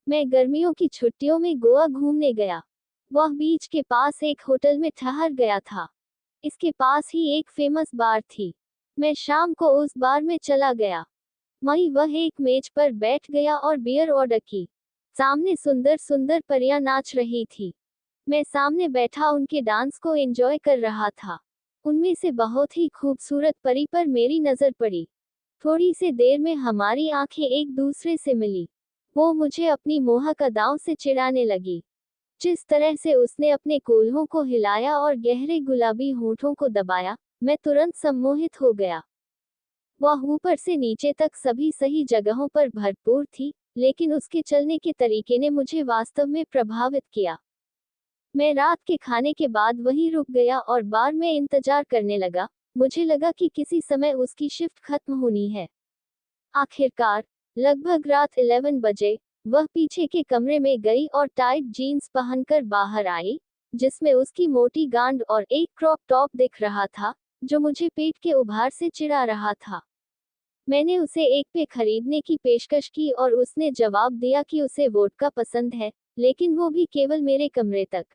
मैं गर्मियों की छुट्टियों में गोवा घूमने गया। वह बीच के पास एक होटल में ठहर गया था। इसके पास ही एक फेमस बार थी। मैं शाम को उस बार में चला गया। वहीं वह एक मेज पर बैठ गया और बियर ऑर्डर की। सामने सुंदर सुंदर परियां नाच रही थी। मैं सामने बैठा उनके डांस को एंजॉय कर रहा था। उनमें से बहुत ही खूबसूरत परी पर मेरी नजर पड़ी। थोड़ी सी देर में हमारी आंखें एक दूसरे से मिली। वो मुझे अपनी मोहक अदाओं से चिढ़ाने लगी। जिस तरह से उसने अपने कोल्हों को हिलाया और गहरे गुलाबी होठों को दबाया, मैं तुरंत सम्मोहित हो गया। वह ऊपर से नीचे तक सभी सही जगहों पर भरपूर थी, लेकिन उसके चलने के तरीके ने मुझे वास्तव में प्रभावित किया। मैं रात के खाने के बाद वहीं रुक गया और बार में इंतजार करने लगा। मुझे लगा कि किसी समय उसकी शिफ्ट खत्म होनी है। आखिरकार, लगभग रात 11 बजे, वह पीछे के कमरे में गई और टाइट जीन्स पहनकर बाहर आई, जिसमें उसकी मोटी गांड और एक क्रॉप टॉप दिख रहा था, जो मुझे पेट के उभार से चिढ़ा रहा था। मैंने उसे एक पे खरीदने की पेशकश की और उसने जवाब दिया कि उसे वोडका पसंद है, लेकिन वो भी केवल मेरे कमरे तक।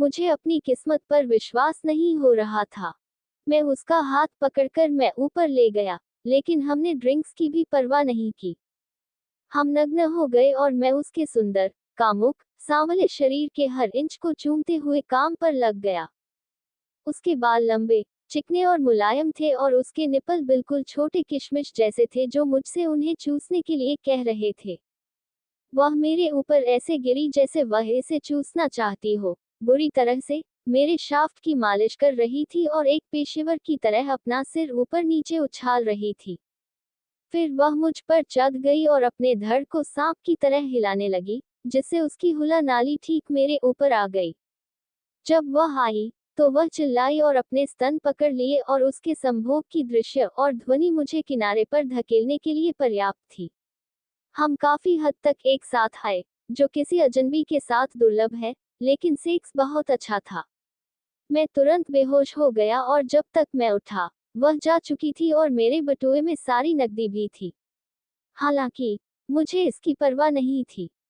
मुझे अपनी किस्मत पर विश्वास नहीं हो रहा था। मैं उसका हाथ पकड़कर मैं ऊपर ले गया, लेकिन हमने ड्रिंक्स की भी परवाह नहीं की। हम नग्न हो गए और मैं उसके सुंदर, कामुक, सांवले शरीर के हर इंच को चूमते हुए काम पर लग गया। उसके बाल लंबे, चिकने और मुलायम थे और उसके निपल बिल्कुल छोटे किशमिश जैसे थे जो मुझसे उन्हें चूसने के लिए कह रहे थे। वह मेरे ऊपर ऐसे गिरी जैसे वह इसे चूसना चाहती हो, बुरी तरह से, मेरे शाफ्ट की मालिश कर रही थी और एक पेशेवर की तरह अपना सिर ऊपर नीचे उछाल रही थी। फिर वह मुझ पर चढ़ गई और अपने धड़ को सांप की तरह हिलाने लगी, जिससे उसकी हुला नाली ठीक मेरे ऊपर आ गई। जब वह आई, तो वह चिल्लाई और अपने स्तन पकड़ लिए और उसके संभोग की दृश्य और ध्वनि मुझे किनारे पर धकेलने के लिए पर्याप्त थी। हम काफी हद तक एक साथ आए, जो किसी अजनबी के साथ दुर्लभ है, लेकिन सेक्स बहुत अच्छा था। मैं तुरंत बेहोश हो गया और जब तक मैं उठा, वह जा चुकी थी और मेरे बटुए में सारी नकदी भी थी। हालांकि मुझे इसकी परवाह नहीं थी।